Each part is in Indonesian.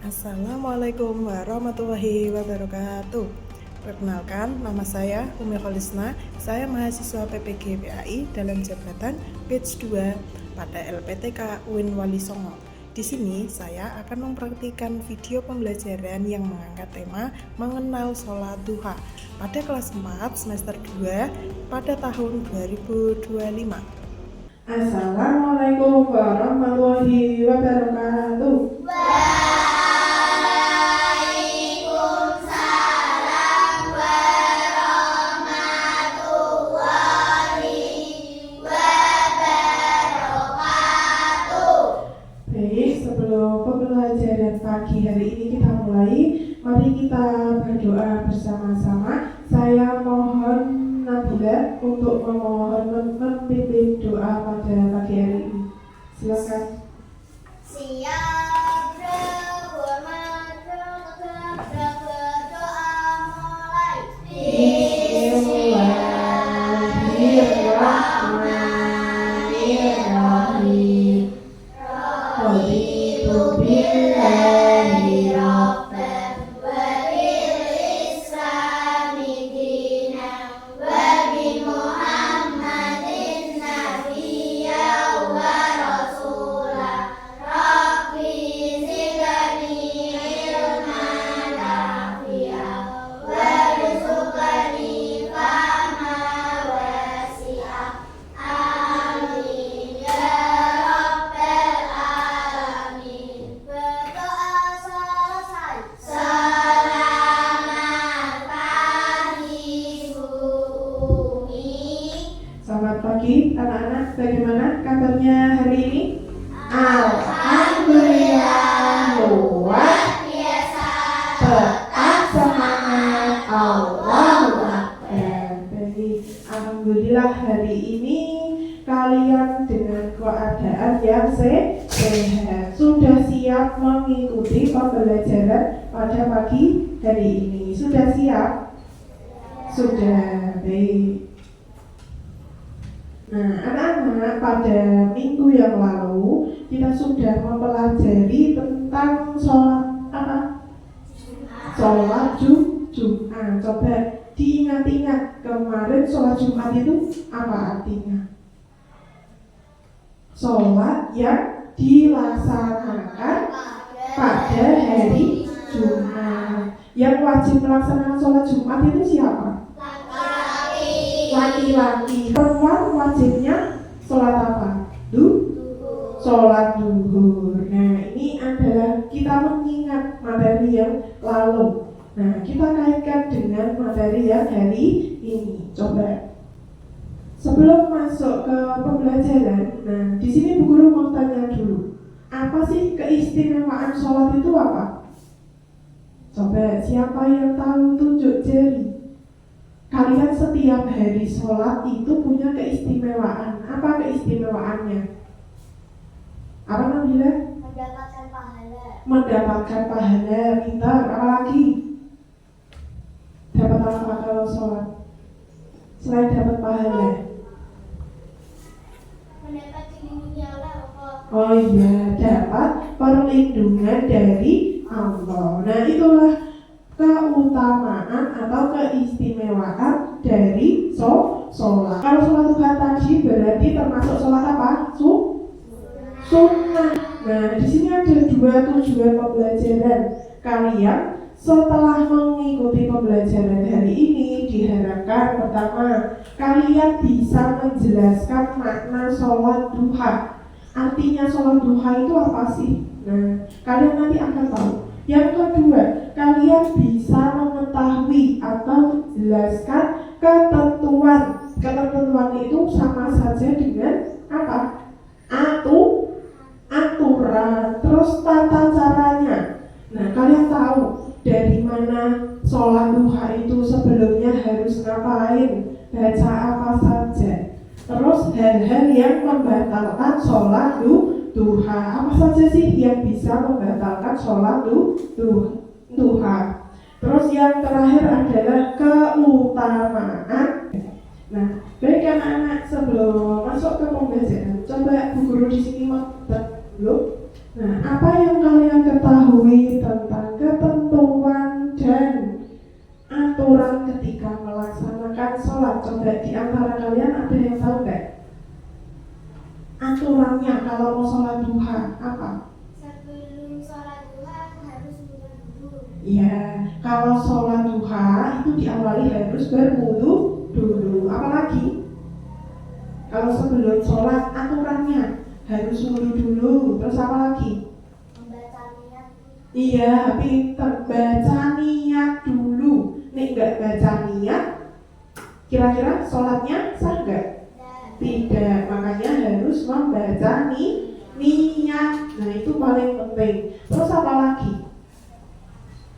Assalamualaikum warahmatullahi wabarakatuh. Perkenalkan, nama saya Umi Kholisna. Saya mahasiswa PPG PAI dalam jabatan Batch 2 pada LPTK UIN Wali Songo. Di sini saya akan mempraktikkan video pembelajaran yang mengangkat tema mengenal sholat duha pada kelas 4 semester 2 pada tahun 2025. Assalamualaikum warahmatullahi wabarakatuh. Pembelajaran pagi hari ini kita mulai. Mari kita berdoa bersama-sama. Saya mohon Nabila untuk memimpin doa pada pagi hari ini. Silakan. Siap berhormat, berdoa mulai. Bismillahirrahmanirrahim. Raditu billahi rabban wa bil islami dinan wa bi Muhammadin nabiyyan wa rasulan. Rabbi zidni ilman nafi'an warzuqni fahman wasi'an. Amin ya rabbal alamin. Berdoa selesai. Selamat pagi Bu Umi. Selamat pagi anak-anak, bagaimana kabarnya hari ini? Alhamdulillah luar biasa. Tetap semangat. Allahu Akbar. Baik, alhamdulillah hari ini kalian dengan keadaan yang sehat. Sudah siap mengikuti pembelajaran pada pagi hari ini? Sudah siap? Sudah, baik. Nah, anak-anak, pada minggu yang lalu kita sudah mempelajari tentang sholat apa? Sholat Jumat. Coba diingat-ingat, kemarin sholat Jumat itu apa artinya? Sholat yang dilaksanakan pada hari Jumat. Yang wajib melaksanakan sholat Jumat itu siapa? Laki-laki. Perempuan wajibnya sholat apa? Sholat duhur. Nah, ini adalah kita mengingat materi yang lalu. Nah, kita kaitkan dengan materi yang hari ini. Coba. Sebelum masuk ke pembelajaran, nah di sini Bu Guru mau tanya dulu. Apa sih keistimewaan sholat itu apa? Coba, siapa yang tahu tunjuk jari. Kalian setiap hari sholat itu punya keistimewaan. Apa keistimewaannya? Apa Nabila? Mendapatkan pahala. Mendapatkan pahala. Pintar. Apa lagi? Dapat apa kalau sholat? Selain dapat pahala. Mendapat lindungi Allah. Oh iya, dapat perlindungan dari Allah. Nah, itulah keutamaan atau keistimewaan dari sholat. Kalau sholat duha tadi berarti termasuk sholat apa? Sunnah. Nah, di sini ada dua tujuan pembelajaran. Kalian setelah mengikuti pembelajaran hari ini diharapkan pertama, kalian bisa menjelaskan makna sholat duha. Artinya sholat duha itu apa sih? Nah, kalian nanti akan tahu. Yang kedua, kalian bisa mengetahui atau menjelaskan ketentuan. Ketentuan itu sama saja dengan apa? Aturan. Terus tata caranya. Nah, kalian tahu dari mana sholat duha itu sebelumnya harus ngapain, baca apa saja. Terus hal-hal yang membatalkan sholat duha. Apa saja sih yang bisa membatalkan sholat duha? Terus yang terakhir adalah keutamaan. Nah, baik anak-anak, sebelum masuk ke pembelajaran, coba Bu Guru di sini mau dulu. Nah, apa yang kalian ketahui tentang kalau mau sholat duha apa? Sebelum sholat duha harus wudhu dulu. Ya, kalau sholat duha itu diawali harus berwudu dulu. Apalagi? Kalau sebelum sholat aturannya harus wudu dulu. Terus apa lagi? Membaca niat. Iya, pinter, baca niat dulu. Nih nggak baca niat, kira-kira sholatnya sah nggak? Tidak, makanya harus membaca niat. Nah itu paling penting. Terus apa lagi?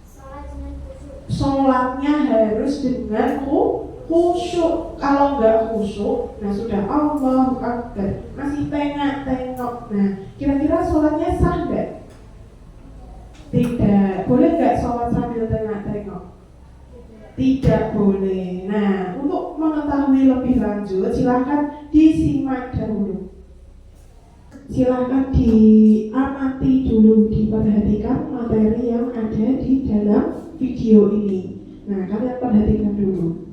Sholat dengan khusyuk. Sholatnya harus dengan khusyuk. Kalau nggak khusyuk, nah sudah Allahu Akbar, masih tengok. Nah kira-kira sholatnya sah nggak? Tidak. Boleh nggak sholat sambil tengok? Tidak boleh. Nah, untuk mengetahui lebih lanjut, silahkan disimak dahulu. Silahkan diamati dulu, diperhatikan materi yang ada di dalam video ini. Nah, kalian perhatikan dulu.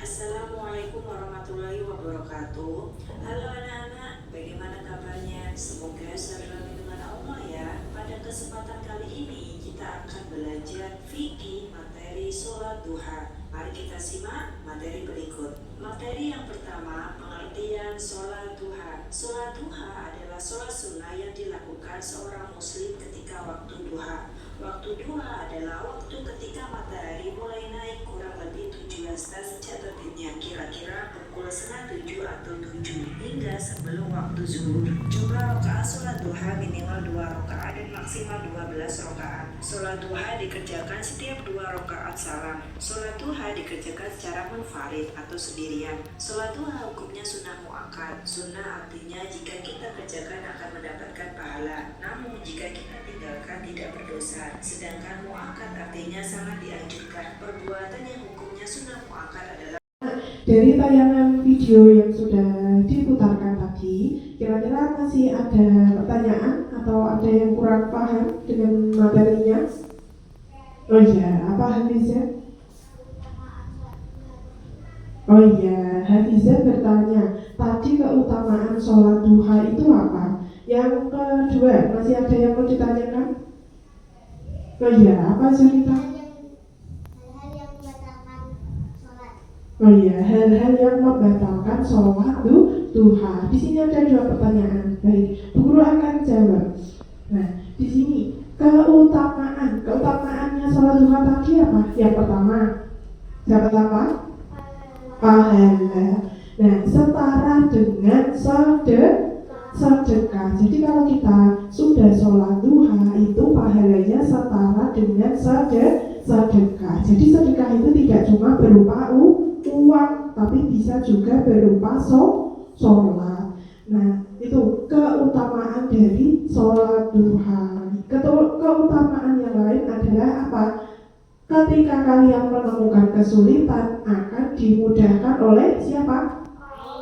Assalamualaikum warahmatullahi wabarakatuh. Halo anak-anak, bagaimana kabarnya? Semoga selalu dengan Allah ya. Pada kesempatan kali ini kita akan belajar fikih materi sholat duha. Mari kita simak materi berikut. Materi yang pertama, pengertian sholat duha. Sholat duha adalah sholat sunnah yang dilakukan seorang muslim ketika waktu duha. Waktu duha adalah waktu ketika matahari mulai naik kurang lebih 17 sejak terbitnya, kira-kira pukul 6:30 atau 7 hingga sebelum waktu zuhur. Jumlah rakaat sholat duha minimal 2 rakaat dan maksimal 12 rakaat. Sholat duha dikerjakan setiap 2 rakaat salam. Sholat duha dikerjakan secara munfarid atau sendirian. Sholat duha hukumnya sunnah muakkad. Sunnah artinya jika kita kerjakan akan mendapatkan pahala, namun jika kita tinggalkan tidak berdosa. Sedangkan muakkad artinya sangat dianjurkan. Perbuatan yang hukumnya sunnah muakkad adalah Dari tayangan video yang sudah diputarkan tadi, kira-kira masih ada pertanyaan atau ada yang kurang paham dengan materinya? Oh iya, apa Hafizah? Oh iya, Hafizah bertanya, tadi keutamaan sholat duha itu apa? Yang kedua, masih ada yang mau ditanyakan? Oh iya, apa cerita? Hal-hal yang membatalkan sholat. Oh iya, hal-hal yang membatalkan sholat duha. Di sini ada 2 pertanyaan. Baik, Bu Guru akan jawab. Nah, di sini keutamaannya sholat duha tadi apa? Yang pertama, pahala. Nah, setara dengan sedekah. Jadi kalau kita sudah sholat duha itu pahalanya setara dengan sedekah. Jadi sedekah itu tidak cuma berupa uang, tapi bisa juga berupa sholat. Nah, itu keutamaan dari sholat duha. Keutamaan yang lain adalah apa? Ketika kalian menemukan kesulitan akan dimudahkan oleh siapa?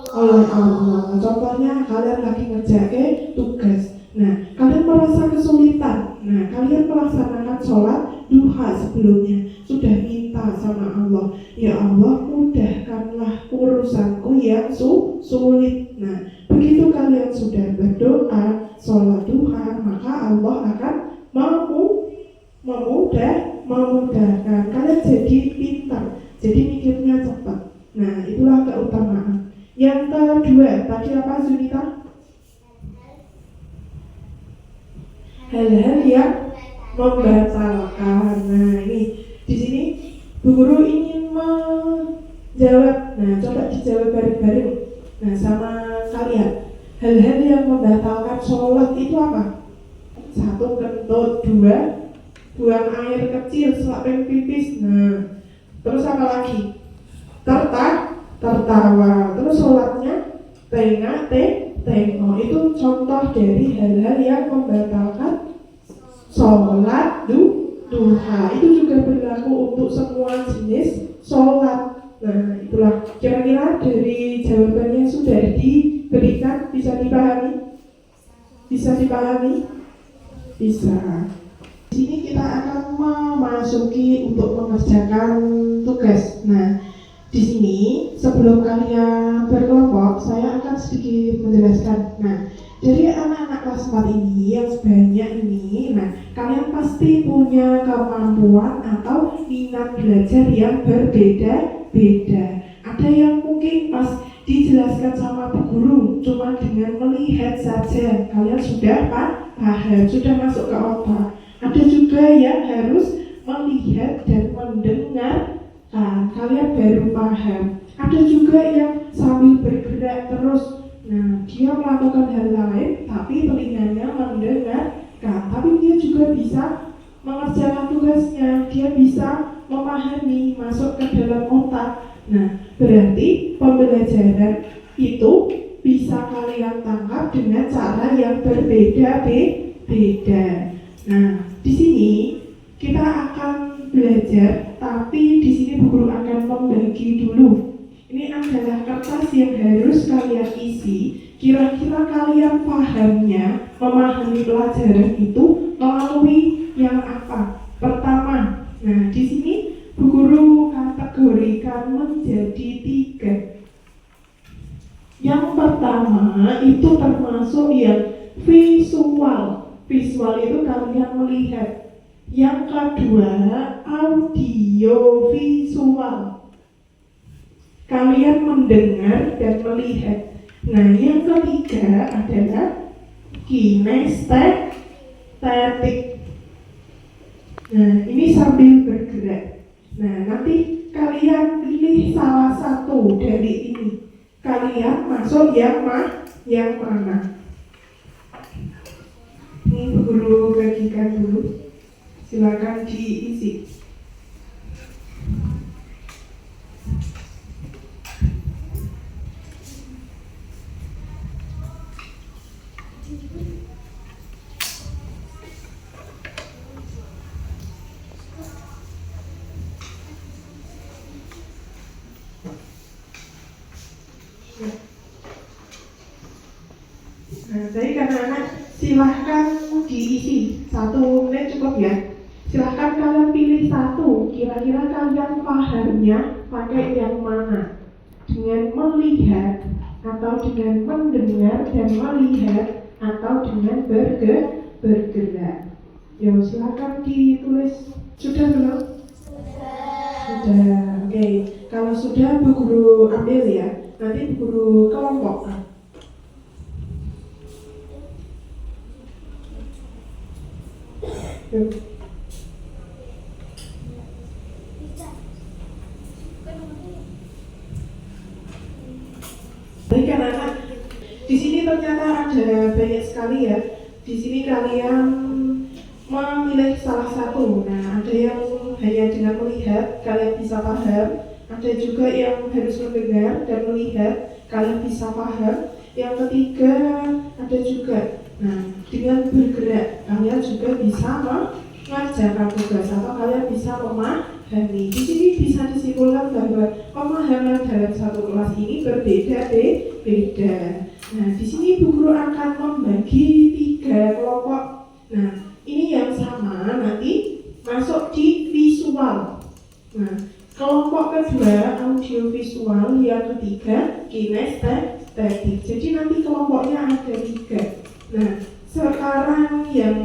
Oleh Allah. Contohnya kalian lagi ngerjain tugas. Nah, kalian merasa kesulitan. Nah, kalian melaksanakan sholat duha sebelumnya. Sudah minta sama Allah, ya Allah mudahkanlah urusanku yang sulit. Nah, begitu kalian sudah berdoa sholat duha, maka Allah akan memudahkan. Kalian jadi pintar, jadi mikirnya cepat. Nah, itulah keutamaan. Yang kedua, tadi apa Zunita? Hal-hal yang membatalkan. Nah, ini di sini Bu Guru ingin menjawab. Nah, coba dijawab bareng-bareng. Nah, sama kalian. Hal-hal yang membatalkan sholat itu apa? 1, kentut. 2, buang air kecil setelah pipis. Nah, terus apa lagi? Tertawa. Terus sholatnya tengok. Itu contoh dari hal-hal yang membatalkan sholat duha. Itu juga berlaku untuk semua jenis sholat. Nah, itulah kira-kira dari jawabannya sudah diberikan. Bisa dipahami? Bisa. Di sini kita akan memasuki untuk mengerjakan tugas. Nah, di sini sebelum kalian berkelompok, saya akan sedikit menjelaskan. Nah, dari anak-anak kelas 4 ini yang sebanyak ini, nah kalian pasti punya kemampuan atau minat belajar yang berbeda-beda. Ada yang mungkin pas dijelaskan sama Bu Guru cuma dengan melihat saja kalian sudah paham, sudah masuk ke otak. Ada juga yang harus melihat dan mendengar, kalian baru paham. Ada juga yang sambil bergerak terus, nah dia melakukan hal lain tapi telinganya mendengarkan, tapi dia juga bisa mengerjakan tugasnya, dia bisa memahami, masuk ke dalam otak. Nah, berarti pembelajaran itu bisa kalian tangkap dengan cara yang berbeda-beda. Nah, di sini kita akan belajar, tapi di sini Bu Guru akan membagi dulu. Ini adalah kertas yang harus kalian isi. Kira-kira kalian pahamnya, memahami pelajaran itu melalui yang apa? Pertama, nah di sini Bu Guru kategorikan menjadi 3. Yang pertama itu termasuk yang visual. Visual itu kalian melihat. Yang kedua, audio visual. Kalian mendengar dan melihat. Nah, yang ketiga adalah kinestetik. Nah, ini sambil bergerak. Nah, nanti kalian pilih salah satu dari ini. Kalian masuk yang mana? Ini Bu Guru bagikan dulu. Silakan diisi. Nah, jadi anak-anak silahkan diisi. 1 menit cukup ya. Silahkan kalian pilih satu. Kira-kira kalian pahamnya pakai yang mana? Dengan melihat, atau dengan mendengar dan melihat, atau dengan bergerak. Ya, silahkan ditulis. Sudah belum? Sudah. Oke. Kalau sudah Bu Guru ambil ya. Nanti Bu Guru kelompokkan. Baik anak-anak, di sini ternyata ada banyak sekali ya. Di sini kalian memilih salah satu. Nah, ada yang hanya dengan melihat kalian bisa paham. Ada juga yang harus mendengar dan melihat kalian bisa paham. Yang ketiga ada juga, nah dengan bergerak kalian juga bisa mengerjakan tugas atau kalian bisa memahami. Di sini bisa disimpulkan bahwa pemahaman dalam satu kelas ini berbeda-beda. Nah, di sini Bu Guru akan membagi 3 kelompok. Nah, ini yang sama nanti masuk di visual. Nah, kelompok kedua audio visual, yang ketiga kinestetik. Jadi nanti kelompoknya ada 3. Nah, sekarang yang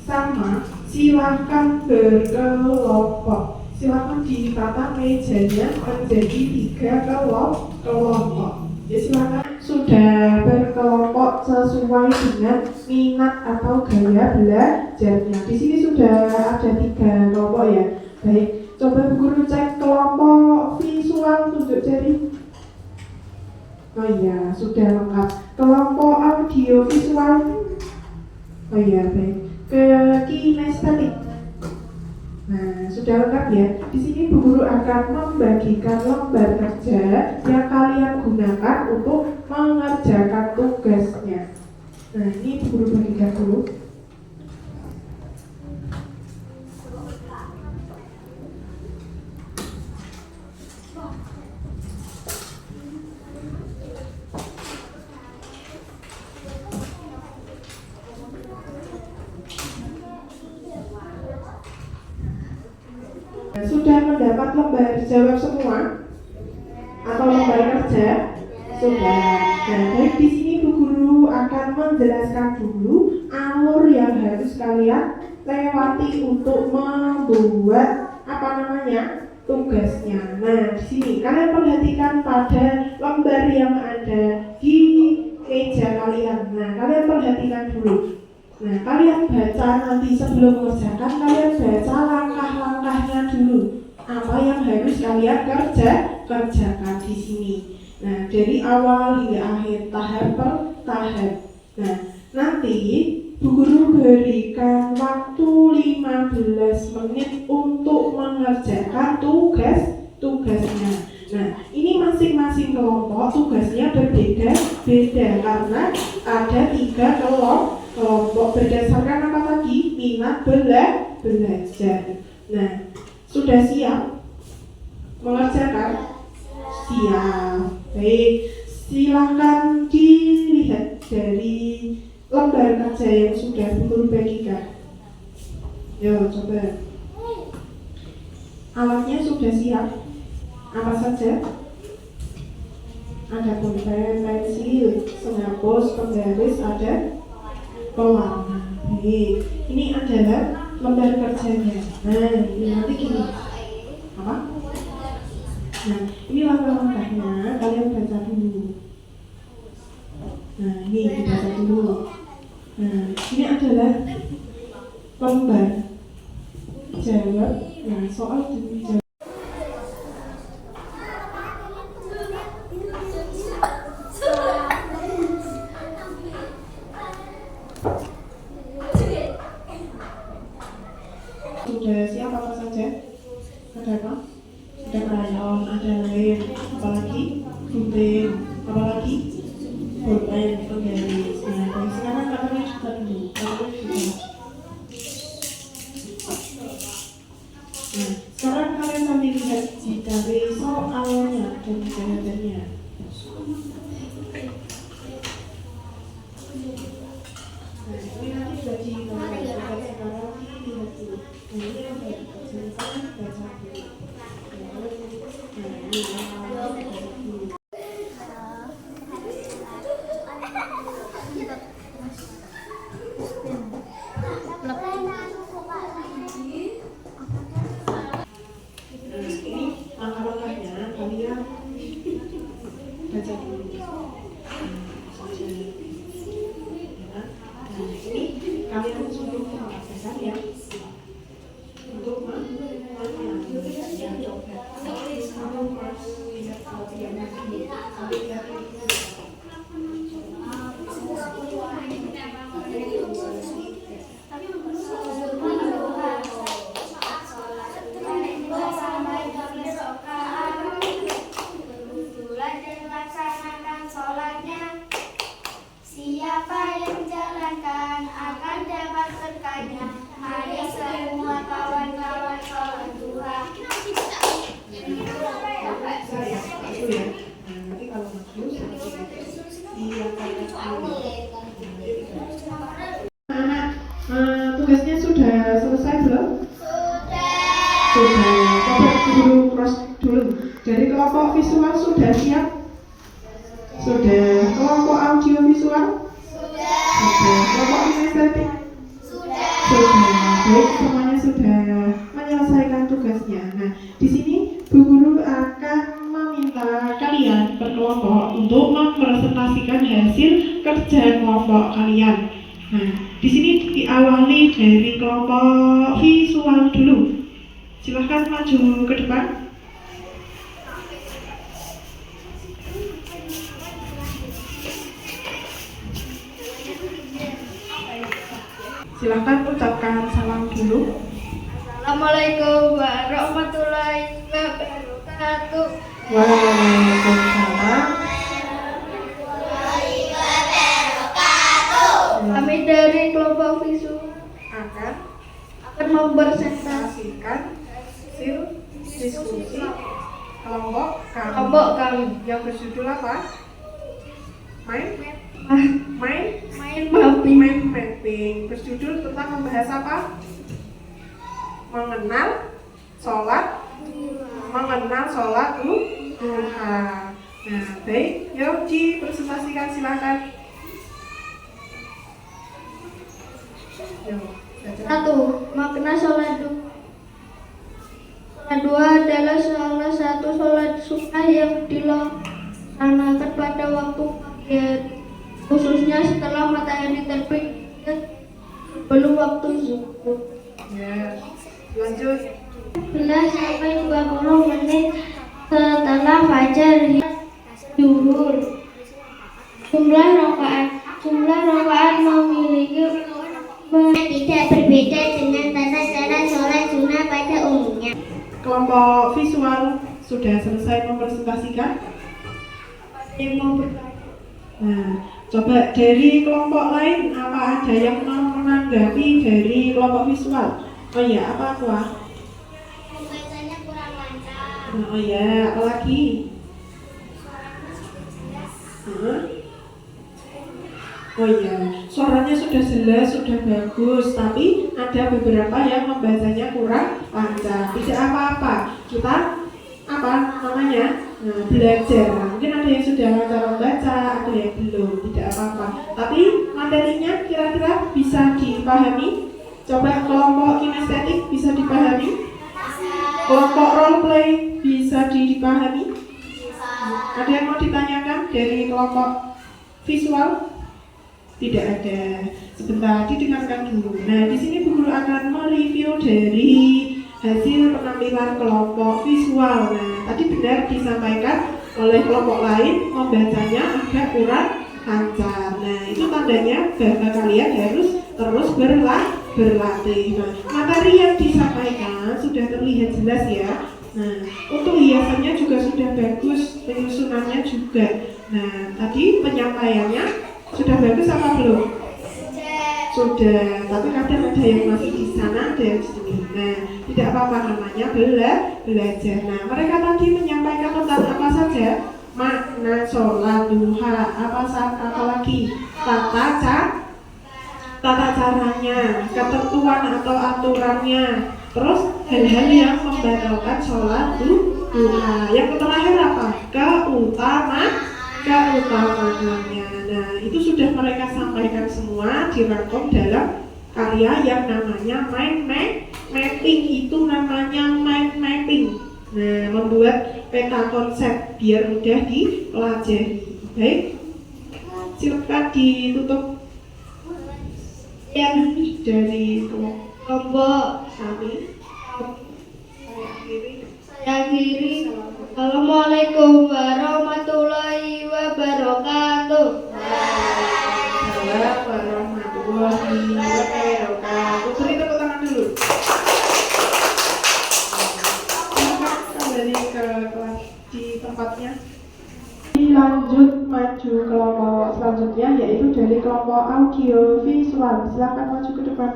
sama silakan berkelompok. Silakan ditata mejanya menjadi 3 kelompok. Ya, silakan sudah berkelompok sesuai dengan minat atau gaya belajarnya. Di sini sudah ada 3 kelompok ya. Baik, coba Bu Guru cek kelompok visual, tunjuk jari. Oh iya, sudah lengkap. Kelompok audio visual. Oh iya, baik. Ke kinestetik. Nah, sudah lengkap ya. Di sini Bu Guru akan membagikan lembar kerja yang kalian gunakan untuk mengerjakan tugasnya. Nah, ini Bu Guru bagikan dulu. Sudah mendapat lembar jawab semua? Sudah? Sudah. Nah, baik, di sini Bu Guru akan menjelaskan dulu alur yang harus kalian lewati untuk membuat apa namanya tugasnya. Nah, di sini kalian perhatikan pada lembar yang ada di meja kalian. Nah, kalian perhatikan dulu. Nah, kalian baca nanti sebelum mengerjakan, kalian baca langkah-langkahnya dulu. Apa yang harus kalian kerjakan di sini. Nah, dari awal hingga akhir, tahap per tahap. Nah, nanti Bu Guru berikan waktu 15 menit untuk mengerjakan tugasnya. Nah, ini masing-masing kelompok tugasnya berbeda-beda karena ada 3 kelompok berdasarkan apa tadi? Minat belajar. Nah, sudah siap mengerjakan? Siap. Baik, silakan dilihat dari lembar kerja yang sudah Bu Guru bagikan. Yo, coba. Alatnya sudah siap. Apa saja? Ada pulpen, pensil, penghapus, penggaris, ada pewarna. Baik, ini adalah lembar kerjanya. Nah, ini nanti gini. Apa? Nah, ini langkah-langkahnya, kalian baca dulu. Nah, ini dibaca dulu. Nah, ini adalah lembar jawab. Nah, soal demi jawab. Sudah siap apa saja? Ada apa? Ada krayon, ada lem, apalagi gunting, apalagi pulpen, penggaris. Nah, sekarang kalian sudah dulu, Nah, sekarang kalian sambil lihat dari soalnya dan jawabannya. Nah, ini nanti sudah digambarkan sekarang dilihat dulu. Nah, ini yang baik, silakan baca dulu. Kalian sudah mengatakan ya untuk siapa yang menjalankan akan dapat berkahnya. Mari semua kawan-kawan sholat duha. Nanti kalau tugasnya sudah selesai belum? Sudah. Coba dulu cross dulu. Dari kelompok visual sudah siap? Sudah. Kelompok audio visual? Sudah. Kelompok kinestetik? Sudah. Baik, semuanya sudah menyelesaikan tugasnya. Nah, di sini Bu Guru akan meminta kalian berkelompok untuk mempresentasikan hasil kerja kelompok kalian. Nah, di sini diawali dari kelompok visual dulu. Silahkan maju ke depan. Silahkan ucapkan salam dulu. Assalamualaikum warahmatullahi wabarakatuh. Waalaikumsalam. Kami dari kelompok visual Akan mempresentasikan hasil diskusi kelompok kami yang berjudul apa? Main mapping. Berjudul tentang membahas apa? Mengenal sholat duha. Nah, baik, yuk dipresentasikan silakan. Yuk, baca. 1. Makna sholat duha. Sholat duha adalah salah satu sholat sunnah yang dilaksanakan pada waktu pagi hari, khususnya setelah matahari terbit dan sebelum waktu zuhur. Ya, lanjut. 11 sampai 20 menit setelah fajar hingga zuhur. Jumlah rakaat memiliki tidak berbeda dengan tata cara sholat sunnah pada umumnya. Kelompok visual sudah selesai mempresentasikan. Nah, coba dari kelompok lain apa ada yang mau menanggapi dari kelompok visual? Oh iya, apa aku? Pembacanya kurang lancar. Oh iya, apa lagi? Hah? Oh iya, suaranya sudah jelas, sudah bagus, tapi ada beberapa yang membacanya kurang lancar. Tidak apa-apa, kita apa namanya? Nah, belajar. Mungkin ada yang sudah lancar membaca, ada yang belum. Tidak apa-apa. Tapi materinya kira-kira bisa dipahami. Coba kelompok kinestetik bisa dipahami. Kelompok role play bisa dipahami. Ada yang mau ditanyakan dari kelompok visual? Tidak ada. Sebentar, didengarkan dulu. Nah, di sini Bu Guru akan mereview dari hasil penampilan kelompok visual. Nah, tadi benar disampaikan oleh kelompok lain membacanya agak kurang lancar. Nah, itu tandanya bahwa kalian harus terus berlatih. Nah, materi yang disampaikan sudah terlihat jelas ya. Nah, untuk hiasannya juga sudah bagus, penyusunannya juga. Nah, tadi penyampaiannya sudah bagus apa belum? Sudah, tapi kadang ada yang masih di sana, ada yang di sini. Nah, tidak apa-apa, namanya belajar. Nah, mereka tadi menyampaikan tentang apa saja? Makna sholat duha, apa lagi? Tata caranya, ketentuan atau aturannya. Terus hal-hal yang membatalkan sholat duha. Yang terakhir apa? Keutamaannya. Nah, itu sudah mereka sampaikan semua dirangkum dalam karya yang namanya mind mapping. Itu namanya mind mapping. Nah, membuat peta konsep biar mudah dipelajari. Baik, silakan ditutup yang dari kelompok kami. Saya akhiri. Assalamualaikum warahmatullahi wabarakatuh. Waalaikumsalam warahmatullahi wabarakatuh. Beri tepuk tangan dulu. Silakan kembali ke kelas di tempatnya. Lanjut maju kelompok selanjutnya yaitu dari kelompok audio visual. Silakan maju ke depan.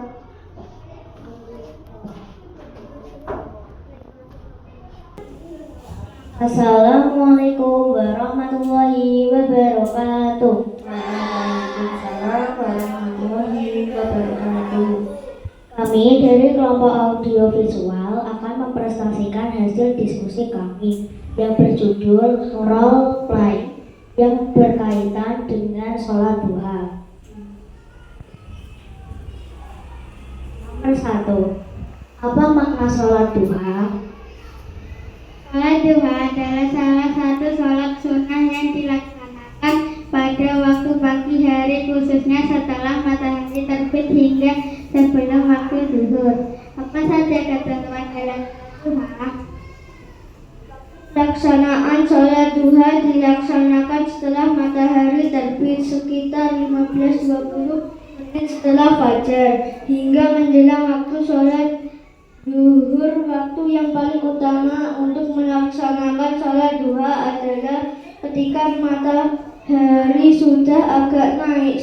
Assalamualaikum warahmatullahi wabarakatuh. Waalaikumsalam warahmatullahi wabarakatuh. Kami dari kelompok audiovisual akan mempresentasikan hasil diskusi kami yang berjudul role play yang berkaitan dengan sholat duha. Nomor 1. Apa makna sholat duha? Sholat duha adalah salah satu sholat sunnah yang dilaksanakan pada waktu pagi hari, khususnya setelah matahari terbit hingga sebelum waktu zuhur. Apa saja ketentuan dalam duha? Pelaksanaan sholat duha dilaksanakan setelah matahari terbit sekitar 15-20 menit setelah fajar hingga menjelang waktu sholat zuhur. Waktu yang paling utama untuk melaksanakan sholat duha adalah ketika matahari sudah agak naik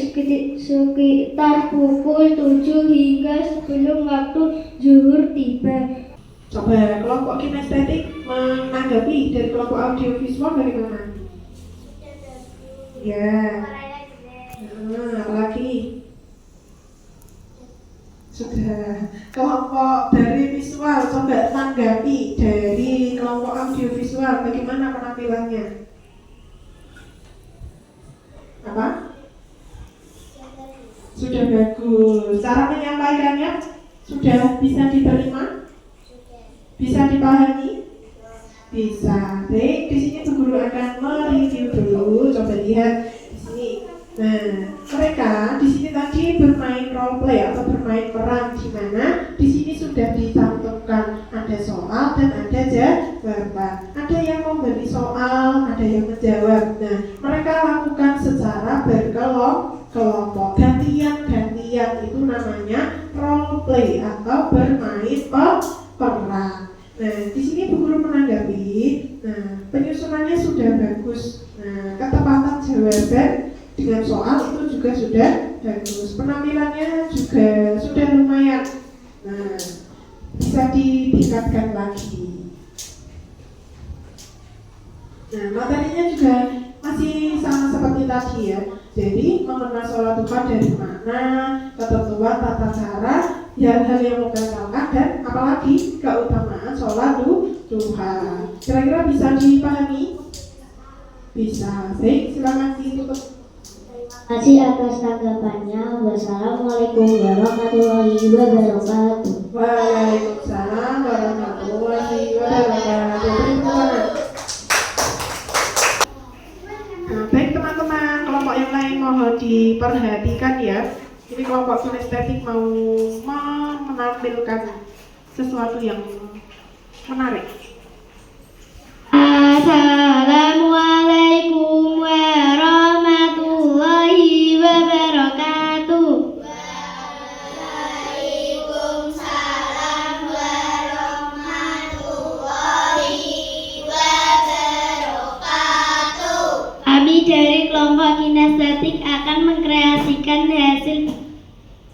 sekitar pukul 7 hingga sebelum waktu zuhur tiba. Coba kelompok kinestetik menanggapi dari kelompok audiovisual bagaimana? Ya. Nah, apalagi? Sudah. Kelompok dari visual coba tanggapi dari kelompok audiovisual bagaimana penampilannya? apa? Sudah bagus. Cara menyampaikannya sudah bisa diterima? Bisa dipahami? Bisa. Baik, di sini Bu Guru akan mereview dulu. Coba lihat di sini. Nah, mereka di sini tadi bermain role play atau bermain peran, di mana di sini sudah dicantumkan ada soal dan ada jawaban. Ada yang memberi soal, ada yang menjawab. Nah, mereka lakukan secara berkelompok, gantian itu namanya role play atau bermain peran. Nah, di sini Bu Guru menanggapi. Nah, penyusunannya sudah bagus. Nah, ketepatan jawaban dengan soal itu juga sudah bagus. Penampilannya juga sudah lumayan. Nah, bisa ditingkatkan lagi. Nah, materinya juga masih sama seperti tadi ya. Jadi mengenal sholat duha dari mana, ketentuan tata cara, hal-hal yang membatalkan dan apalagi keutamaan sholat duha. Kira-kira bisa dipahami? Bisa. Baik, silakan ditutup. Terima kasih atas tanggapannya. Wassalamualaikum warahmatullahi wabarakatuh. Waalaikumsalam warahmatullahi wabarakatuh. Nah, baik teman-teman, kelompok yang lain mohon diperhatikan ya. Ini kelompok kinestetik mau menampilkan sesuatu yang menarik. Assalamualaikum warahmatullahi wabarakatuh. Waalaikumsalam warahmatullahi wabarakatuh. Kami dari kelompok kinestetik akan mengkreasikan hasil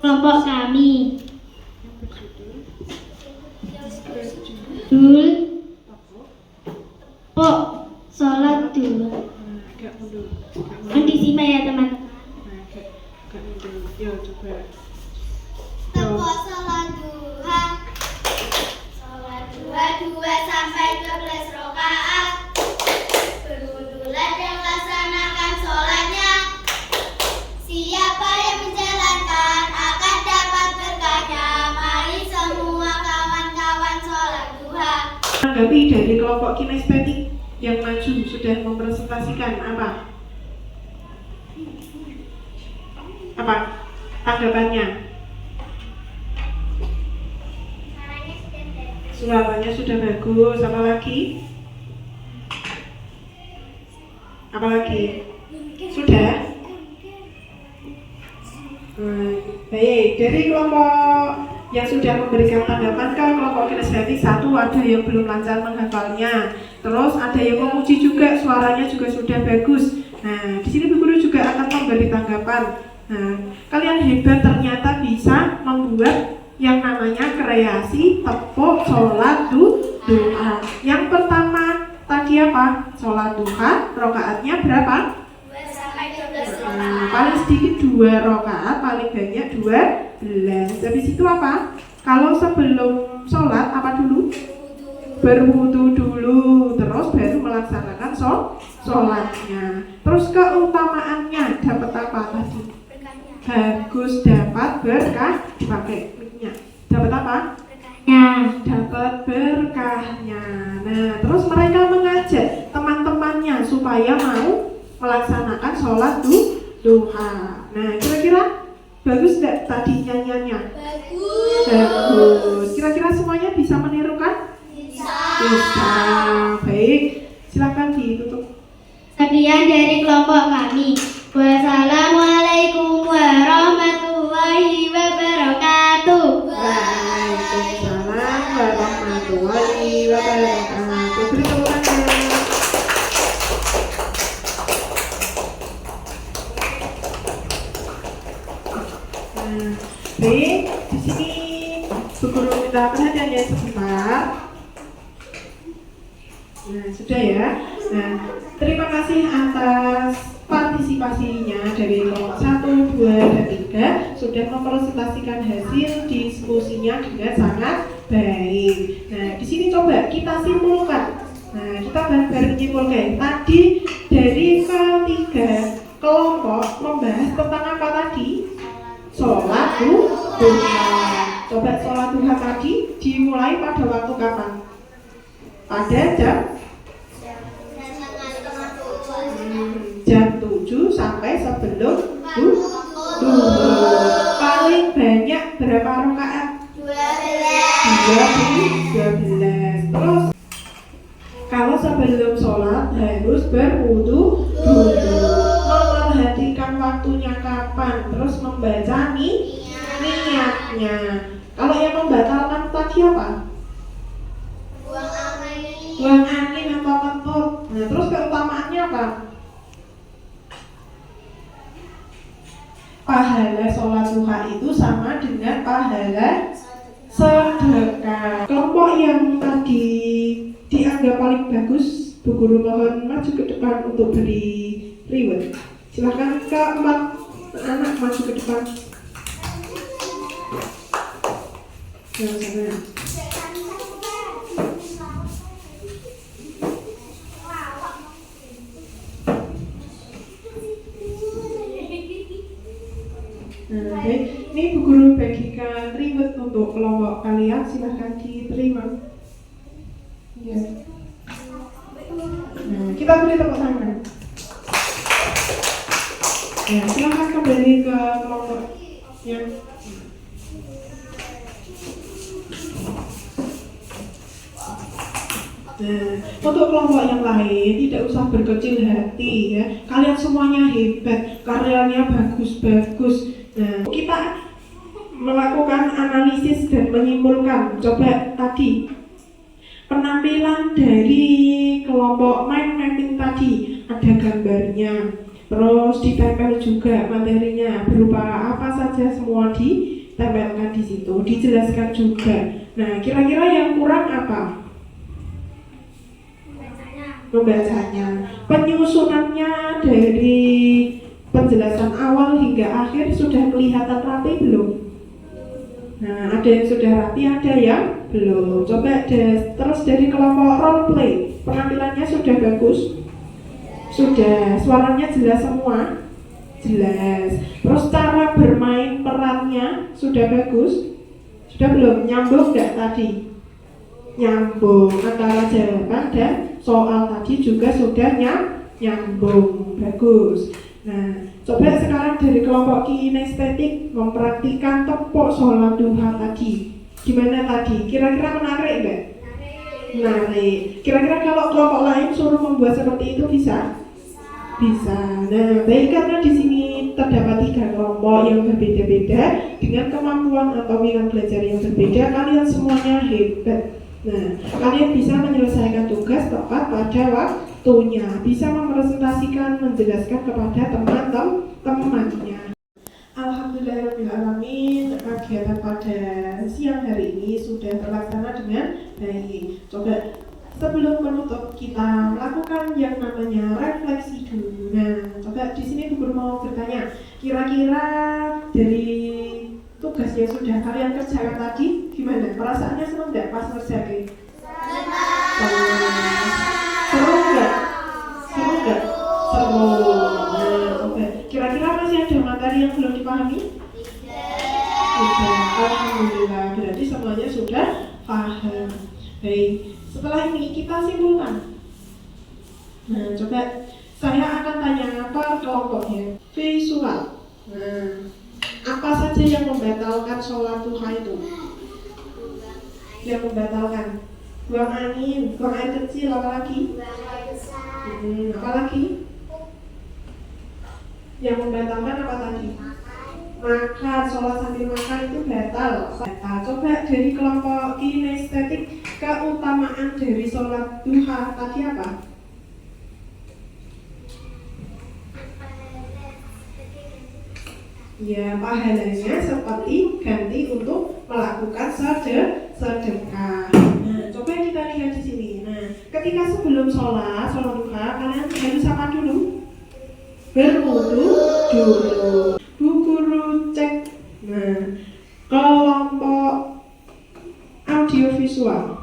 kelompok kami. Sholat duha. Mohon disimak ya teman-teman. Tepuk sholat duha. Sholat duha 2 sampai 12 rakaat. Berwudulah dan laksanakan sholatnya. Siapa yang menjalankan akan dapat berkahnya. Mari semua kawan-kawan sholat duha. Tanggapi dari kelompok kinestetik yang maju sudah mempresentasikan apa? Apa tanggapannya? Suaranya sudah bagus. Apa lagi? Apa lagi? Sudah? Baik, dari kelompok yang sudah memberikan tanggapan ke kelompok kinestetik, satu ada yang belum lancar menghafalnya, terus ada yang memuji juga, suaranya juga sudah bagus. Nah, di sini Bu Guru juga akan memberi tanggapan. Nah, kalian hebat ternyata bisa membuat yang namanya kreasi tepuk sholat duha. Yang pertama tadi apa? Sholat duha, rakaatnya berapa? 2 sampai 12 Nah, rakaat. paling sedikit 2 rakaat, paling banyak 12. Habis itu apa? Kalau sebelum sholat apa dulu? Berwudu dulu, terus baru melaksanakan sholatnya. Terus keutamaannya dapat apa tadi? Bagus, dapat berkah. Pakai mic-nya. Dapat apa? Dapat berkahnya. Nah, terus mereka mengajak teman-temannya supaya mau melaksanakan sholat duha. Nah, kira-kira bagus nggak tadi nyanyiannya? Bagus. Kira-kira semuanya bisa menirukan? Bisa. Baik, silakan ditutup. Sekian dari kelompok kami. Wassalamualaikum warahmatullahi wabarakatuh. Waalaikumsalam warahmatullahi wabarakatuh. Beri tepuk tangan. Nah, baik, di sini Bu Guru minta perhatiannya sebentar. Nah, sudah ya. Nah, terima kasih atas partisipasinya dari kelompok 1, 2, dan 3 sudah mempresentasikan hasil diskusinya dengan sangat baik. Nah, di sini coba kita simpulkan. Nah, kita bareng-bareng simpulkan. Tadi dari ketiga kelompok membahas tentang apa tadi? Sholat duha. Coba sholat duha tadi dimulai pada waktu kapan? Pada jam 7 sampai sebelum duhur. Paling banyak berapa rakaat? 12. Terus kalau sebelum sholat harus berwudu dulu, memperhatikan waktunya kapan, terus membaca niatnya. Kalau yang membatalkan tadi apa? Buang angin atau kentut. Nah, terus keutamaannya apa? Pahala sholat duha itu sama dengan pahala sedekah. Kelompok yang tadi dianggap paling bagus, Bu Guru mohon maju ke depan untuk beri reward. Silakan keempat anak maju ke depan. Sana. Nah, baik. Ini Bu Guru bagikan reward untuk kelompok kalian, silahkan diterima. Ya. Nah, kita beri tepuk tangan. Ya, silahkan kembali ke kelompoknya. Nah, untuk kelompok yang lain tidak usah berkecil hati ya. Kalian semuanya hebat, karyanya bagus-bagus. Nah, kita melakukan analisis dan menyimpulkan. Coba tadi penampilan dari kelompok mind mapping tadi ada gambarnya, terus ditempel juga materinya berupa apa saja, semua ditempelkan di situ, dijelaskan juga. Nah, kira-kira yang kurang apa? Membacanya. Penyusunannya dari penjelasan awal hingga akhir sudah kelihatan rapi belum? Nah, ada yang sudah rapi, ada yang belum. Coba terus dari kelompok role play, penampilannya sudah bagus? Sudah. Suaranya jelas semua? Jelas. Terus cara bermain perannya sudah bagus? Sudah belum? Nyambung nggak tadi? Nyambung. Antara jawaban dan soal tadi juga sudah nyambung. Bagus. Nah, coba sekarang dari kelompok kinestetik mempraktikkan tepuk sholat duha tadi. Gimana tadi? Kira-kira menarik nggak? Menarik. Kira-kira kalau kelompok lain suruh membuat seperti itu bisa? Bisa. Nah, baik, karena di sini terdapat 3 kelompok yang berbeda-beda dengan kemampuan atau minat belajar yang berbeda, kalian semuanya hebat. Nah, kalian bisa menyelesaikan tugas tepat pada waktunya, bisa merepresentasikan, menjelaskan kepada teman-temannya. Alhamdulillahirrahmanirrahim, kegiatan pada siang hari ini sudah terlaksana dengan baik. Coba sebelum menutup kita melakukan yang namanya refleksi dulu. Nah, coba di sini Bu Guru mau bertanya, kira-kira dari tugas yang sudah kalian kerjakan tadi gimana? Perasaannya senang nggak pas ngerjain? Seru nggak? Seru nggak? Seru. Nah, oke. Kira-kira masih ada materi yang belum dipahami? Tidak. Alhamdulillah. Berarti semuanya sudah paham. Baik. Setelah ini kita simpulkan. Nah, coba saya akan tanya apa kelompoknya? Visual. Nah, apa saja yang membatalkan sholat duha itu? Yang membatalkan? Buang angin, buang air kecil, apa lagi? Apa lagi? Yang membatalkan apa tadi? Makan, sholat sambil makan itu batal. Coba dari kelompok kinestetik, keutamaan dari sholat duha tadi apa? Ya, pahalanya seperti ganti untuk melakukan sedekah. Nah, coba kita lihat di sini. Nah, ketika sebelum sholat duha, kalian harus apa dulu? Berwudu dulu. Bu Guru cek. Nah, kelompok audiovisual.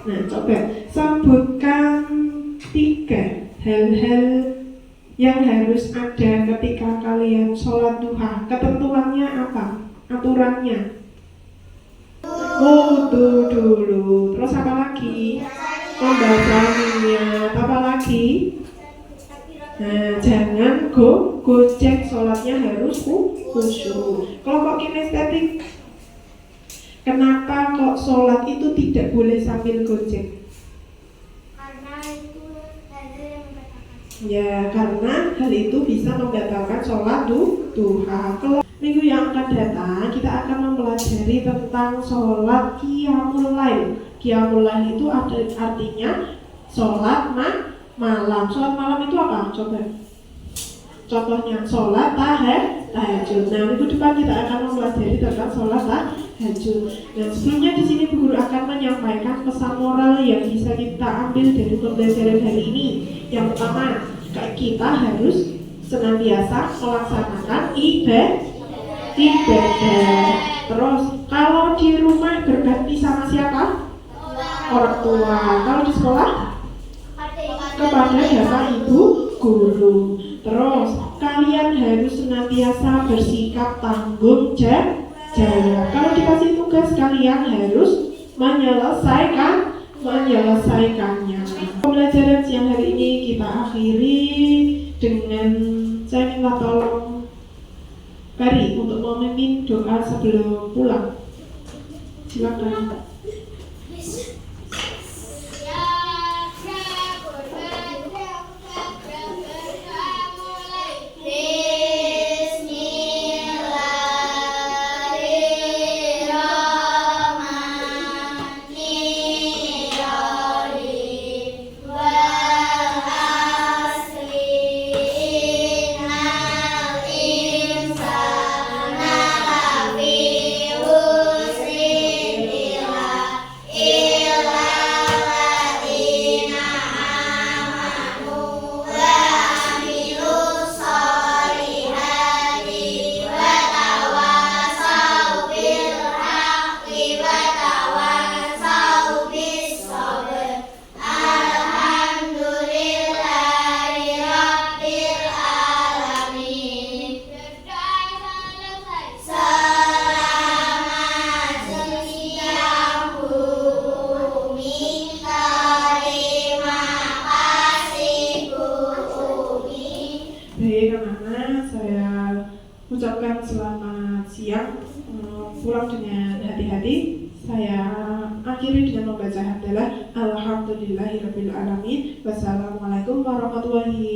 Nah, coba sebutkan 3 hal-hal yang harus ada ketika kalian sholat duha? Ketentuannya apa? Aturannya? Wudu dulu. Terus apa lagi? Membaca niat. Apa lagi? Nah, jangan gojek, sholatnya harus khusyuk. Kelompok kinestetik, kenapa kok sholat itu tidak boleh sambil gojek? Karena itu ada yang membatalkan. Ya, karena hal itu bisa membatalkan sholat duha. Minggu yang akan datang kita akan mempelajari tentang sholat qiyamul lail. Qiyamul lail itu artinya sholat malam. Sholat malam itu apa? Coba. Contohnya sholat tahajud. Nah, minggu depan kita akan mempelajari tentang sholat tahajud. Dan sebelumnya di sini Bu Guru akan menyampaikan pesan moral yang bisa kita ambil dari pembelajaran hari ini. Yang pertama, kita harus senantiasa melaksanakan ibadah. Terus, kalau di rumah berbakti sama siapa? Orang tua. Kalau di sekolah? Kepada bapak ibu guru. Terus, kalian harus senantiasa bersikap tanggung jawab. Kalau dikasih tugas, kalian harus menyelesaikannya. Pembelajaran siang hari ini kita akhiri dengan saya minta tolong Kari untuk memimpin doa sebelum pulang. Silakan. Baik anak-anak, saya ucapkan selamat siang, pulang dengan hati-hati. Saya akhiri dengan membaca hamdalah. Alhamdulillahirabbil alamin. Wassalamualaikum warahmatullahi